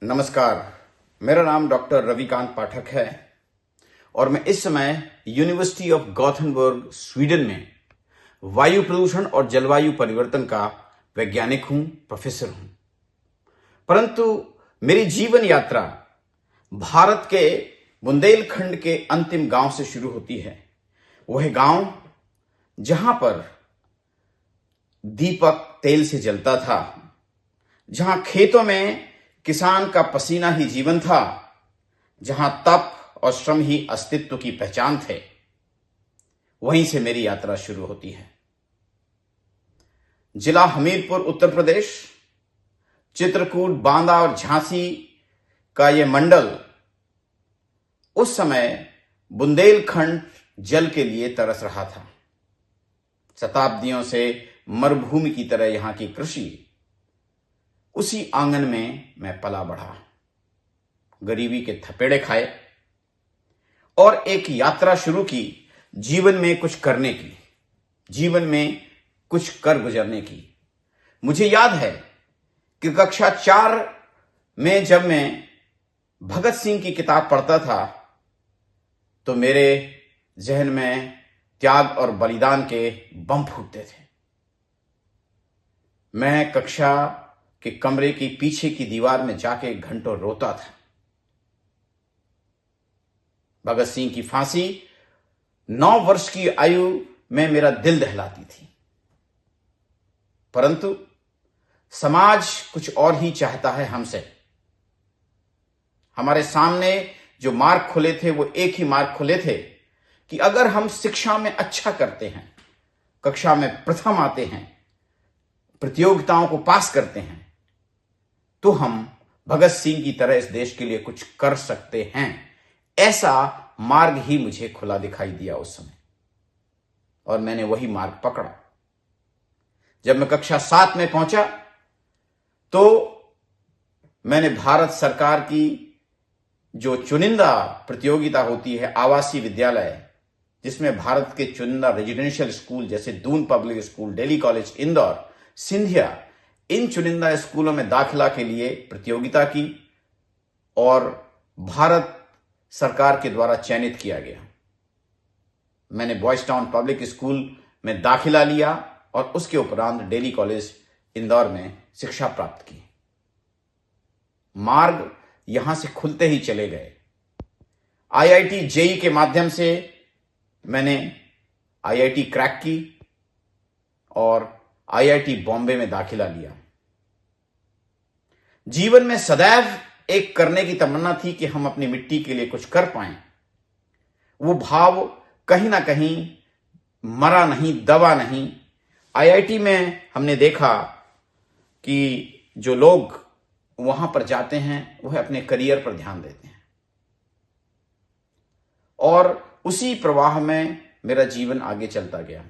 नमस्कार। मेरा नाम डॉक्टर रविकांत पाठक है और मैं इस समय यूनिवर्सिटी ऑफ गॉथेनबर्ग स्वीडन में वायु प्रदूषण और जलवायु परिवर्तन का वैज्ञानिक हूं, प्रोफेसर हूं। परंतु मेरी जीवन यात्रा भारत के बुंदेलखंड के अंतिम गांव से शुरू होती है। वह गांव जहां पर दीपक तेल से जलता था, जहां खेतों में किसान का पसीना ही जीवन था, जहां तप और श्रम ही अस्तित्व की पहचान थे, वहीं से मेरी यात्रा शुरू होती है। जिला हमीरपुर, उत्तर प्रदेश, चित्रकूट, बांदा और झांसी का यह मंडल उस समय बुंदेलखंड जल के लिए तरस रहा था। शताब्दियों से मरुभूमि की तरह यहां की कृषि, उसी आंगन में मैं पला बढ़ा, गरीबी के थपेड़े खाए और एक यात्रा शुरू की जीवन में कुछ करने की, जीवन में कुछ कर गुजरने की। मुझे याद है कि कक्षा 4 में जब मैं भगत सिंह की किताब पढ़ता था तो मेरे जहन में त्याग और बलिदान के बम फूटते थे। मैं कक्षा के कमरे की पीछे की दीवार में जाके घंटों रोता था। भगत सिंह की फांसी 9 वर्ष की आयु में मेरा दिल दहलाती थी। परंतु समाज कुछ और ही चाहता है हमसे। हमारे सामने जो मार्ग खुले थे वो एक ही मार्ग खुले थे कि अगर हम शिक्षा में अच्छा करते हैं, कक्षा में प्रथम आते हैं, प्रतियोगिताओं को पास करते हैं, तो हम भगत सिंह की तरह इस देश के लिए कुछ कर सकते हैं। ऐसा मार्ग ही मुझे खुला दिखाई दिया उस समय और मैंने वही मार्ग पकड़ा। जब मैं कक्षा 7 में पहुंचा तो मैंने भारत सरकार की जो चुनिंदा प्रतियोगिता होती है, आवासीय विद्यालय, जिसमें भारत के चुनिंदा रेजिडेंशियल स्कूल जैसे Doon public school, Delhi college, Indore, Scindia, इन चुनिंदा स्कूलों में दाखिला के लिए प्रतियोगिता की और भारत सरकार के द्वारा चयनित किया गया। मैंने बॉयज टाउन पब्लिक स्कूल में दाखिला लिया और उसके उपरांत दिल्ली कॉलेज इंदौर में शिक्षा प्राप्त की। मार्ग यहां से खुलते ही चले गए। आईआईटी जेई के माध्यम से मैंने आईआईटी क्रैक की और आईआईटी बॉम्बे में दाखिला लिया। जीवन में सदैव एक करने की तमन्ना थी कि हम अपनी मिट्टी के लिए कुछ कर पाएं। वो भाव कहीं ना कहीं मरा नहीं, दबा नहीं। आईआईटी में हमने देखा कि जो लोग वहां पर जाते हैं वह अपने करियर पर ध्यान देते हैं और उसी प्रवाह में मेरा जीवन आगे चलता गया।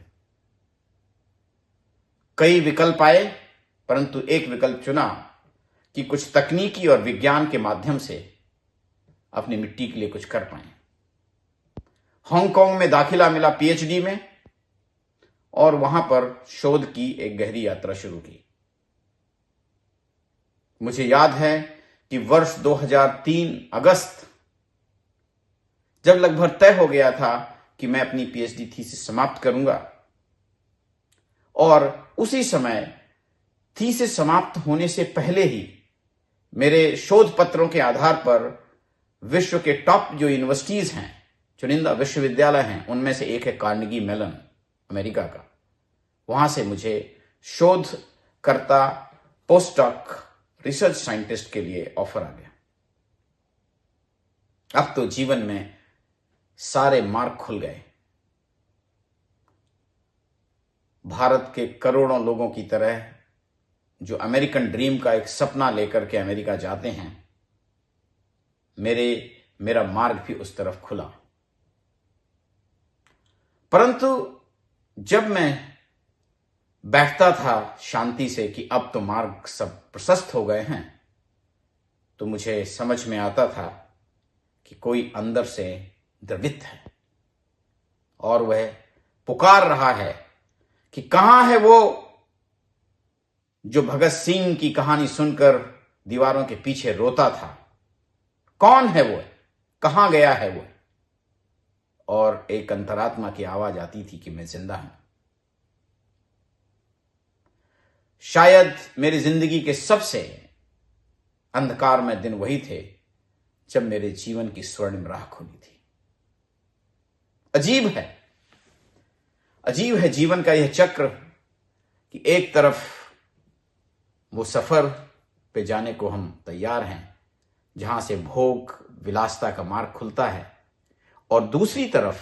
कई विकल्प आए, परंतु एक विकल्प चुना कि कुछ तकनीकी और विज्ञान के माध्यम से अपनी मिट्टी के लिए कुछ कर पाए। हांगकांग में दाखिला मिला पीएचडी में और वहां पर शोध की एक गहरी यात्रा शुरू की। मुझे याद है कि वर्ष 2003 अगस्त, जब लगभग तय हो गया था कि मैं अपनी पीएचडी थीसिस समाप्त करूंगा, और उसी समय थीसिस समाप्त होने से पहले ही मेरे शोध पत्रों के आधार पर विश्व के टॉप जो यूनिवर्सिटीज हैं, चुनिंदा विश्वविद्यालय हैं, उनमें से एक है कार्नेगी मेलन, अमेरिका का। वहां से मुझे शोधकर्ता, पोस्टडॉक, रिसर्च साइंटिस्ट के लिए ऑफर आ गया। अब तो जीवन में सारे मार्ग खुल गए। भारत के करोड़ों लोगों की तरह जो अमेरिकन ड्रीम का एक सपना लेकर के अमेरिका जाते हैं, मेरा मार्ग भी उस तरफ खुला। परंतु जब मैं बैठता था शांति से कि अब तो मार्ग सब प्रशस्त हो गए हैं, तो मुझे समझ में आता था कि कोई अंदर से द्रवित है और वह पुकार रहा है कि कहां है वो जो भगत सिंह की कहानी सुनकर दीवारों के पीछे रोता था, कौन है वो, कहां गया है वो, और एक अंतरात्मा की आवाज आती थी कि मैं जिंदा हूं। शायद मेरी जिंदगी के सबसे अंधकारमय दिन वही थे जब मेरे जीवन की स्वर्णिम राह खुली थी। अजीब है जीवन का यह चक्र कि एक तरफ वो सफर पे जाने को हम तैयार हैं जहां से भोग विलासता का मार्ग खुलता है, और दूसरी तरफ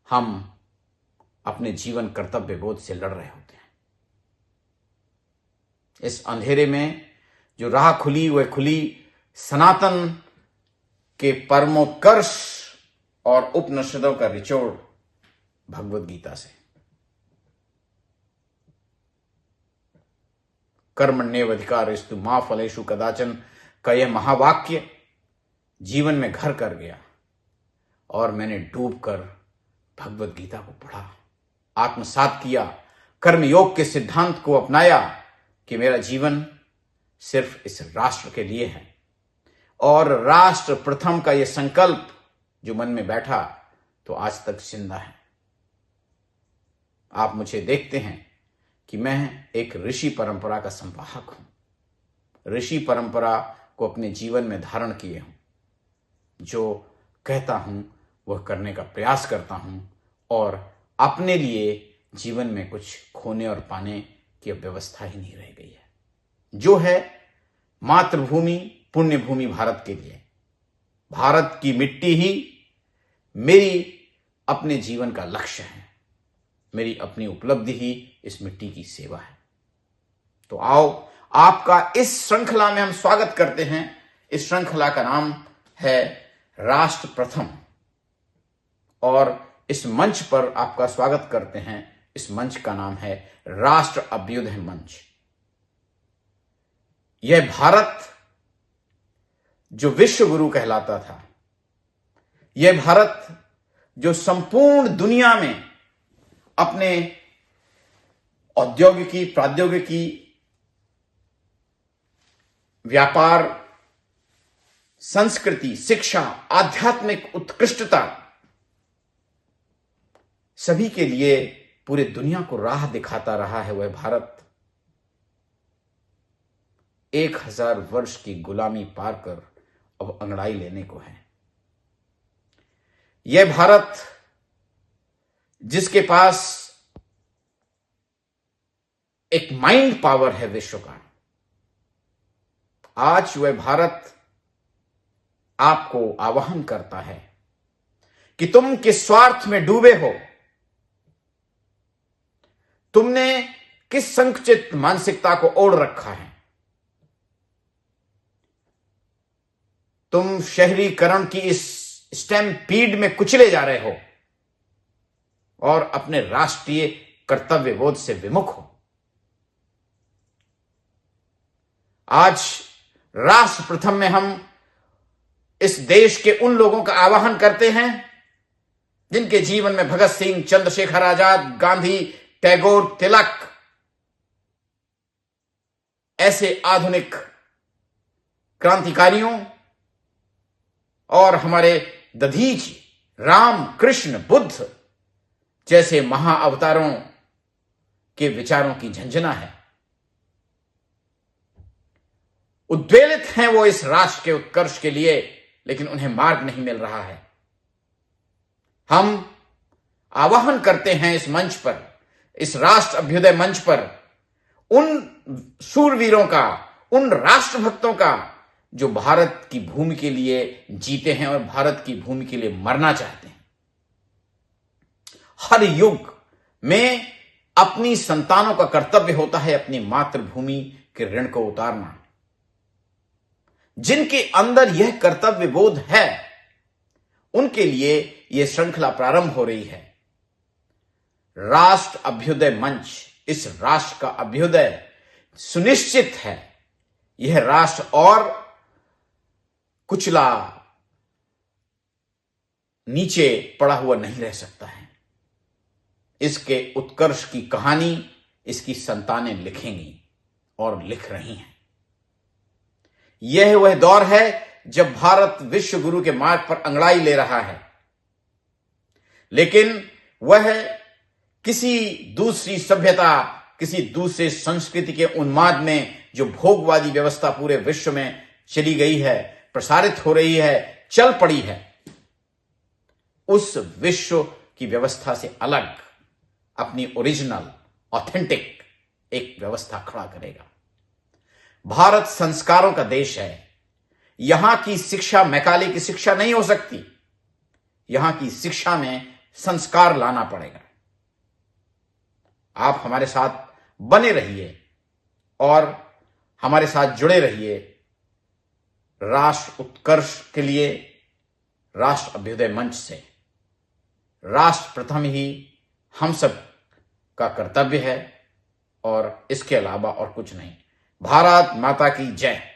हम अपने जीवन कर्तव्य बोध से लड़ रहे होते हैं। इस अंधेरे में जो राह खुली वह खुली सनातन के परमोत्कर्ष और उपनिषदों का निचोड़ भगवद गीता से। कर्मण्येवाधिकारस्तु मा फलेषु कदाचन का यह महावाक्य जीवन में घर कर गया, और मैंने डूबकर भगवद गीता को पढ़ा, आत्मसात किया, कर्मयोग के सिद्धांत को अपनाया कि मेरा जीवन सिर्फ इस राष्ट्र के लिए है, और राष्ट्र प्रथम का यह संकल्प जो मन में बैठा तो आज तक जिंदा है। आप मुझे देखते हैं कि मैं एक ऋषि परंपरा का संवाहक हूं, ऋषि परंपरा को अपने जीवन में धारण किए हूं, जो कहता हूं वह करने का प्रयास करता हूं, और अपने लिए जीवन में कुछ खोने और पाने की व्यवस्था ही नहीं रह गई है, जो है मातृभूमि पुण्य भूमि भारत के लिए। भारत की मिट्टी ही मेरी अपने जीवन का लक्ष्य है, मेरी अपनी उपलब्धि ही इस मिट्टी की सेवा है। तो आओ, आपका इस श्रृंखला में हम स्वागत करते हैं। इस श्रृंखला का नाम है राष्ट्र प्रथम, और इस मंच पर आपका स्वागत करते हैं। इस मंच का नाम है राष्ट्र अभ्युदय मंच। यह भारत जो विश्व गुरु कहलाता था, यह भारत जो संपूर्ण दुनिया में अपने औद्योगिकी, प्रौद्योगिकी, व्यापार, संस्कृति, शिक्षा, आध्यात्मिक उत्कृष्टता सभी के लिए पूरे दुनिया को राह दिखाता रहा है, वह भारत 1000 वर्ष की गुलामी पार कर अब अंगड़ाई लेने को है। यह भारत जिसके पास एक माइंड पावर है विश्व का, आज वह भारत आपको आह्वान करता है कि तुम किस स्वार्थ में डूबे हो, तुमने किस संकुचित मानसिकता को ओढ़ रखा है, तुम शहरीकरण की इस स्टैम्पीड में कुचले जा रहे हो और अपने राष्ट्रीय कर्तव्य बोध से विमुख हो। आज राष्ट्र प्रथम में हम इस देश के उन लोगों का आह्वान करते हैं जिनके जीवन में भगत सिंह, चंद्रशेखर आजाद, गांधी, टैगोर, तिलक ऐसे आधुनिक क्रांतिकारियों और हमारे दधीच राम, कृष्ण, बुद्ध जैसे महाअवतारों के विचारों की झंझना है। उद्वेलित हैं वो इस राष्ट्र के उत्कर्ष के लिए, लेकिन उन्हें मार्ग नहीं मिल रहा है। हम आह्वान करते हैं इस मंच पर, इस राष्ट्र अभ्युदय मंच पर, उन शूरवीरों का, उन राष्ट्रभक्तों का जो भारत की भूमि के लिए जीते हैं और भारत की भूमि के लिए मरना चाहते हैं। हर युग में अपनी संतानों का कर्तव्य होता है अपनी मातृभूमि के ऋण को उतारना। जिनके अंदर यह कर्तव्य बोध है उनके लिए यह श्रृंखला प्रारंभ हो रही है। राष्ट्र अभ्युदय मंच, इस राष्ट्र का अभ्युदय सुनिश्चित है। यह राष्ट्र और कुचला, नीचे पड़ा हुआ नहीं रह सकता है। इसके उत्कर्ष की कहानी इसकी संतानें लिखेंगी और लिख रही हैं। यह वह दौर है जब भारत विश्व गुरु के मार्ग पर अंगड़ाई ले रहा है, लेकिन वह किसी दूसरी सभ्यता, किसी दूसरे संस्कृति के उन्माद में जो भोगवादी व्यवस्था पूरे विश्व में चली गई है, प्रसारित हो रही है, चल पड़ी है, उस विश्व की व्यवस्था से अलग अपनी ओरिजिनल ऑथेंटिक एक व्यवस्था खड़ा करेगा। भारत संस्कारों का देश है। यहां की शिक्षा मैकाले की शिक्षा नहीं हो सकती। यहां की शिक्षा में संस्कार लाना पड़ेगा। आप हमारे साथ बने रहिए और हमारे साथ जुड़े रहिए। राष्ट्र उत्कर्ष के लिए राष्ट्र अभ्युदय मंच से। राष्ट्र प्रथम ही हम सब का कर्तव्य है और इसके अलावा और कुछ नहीं। भारत माता की जय।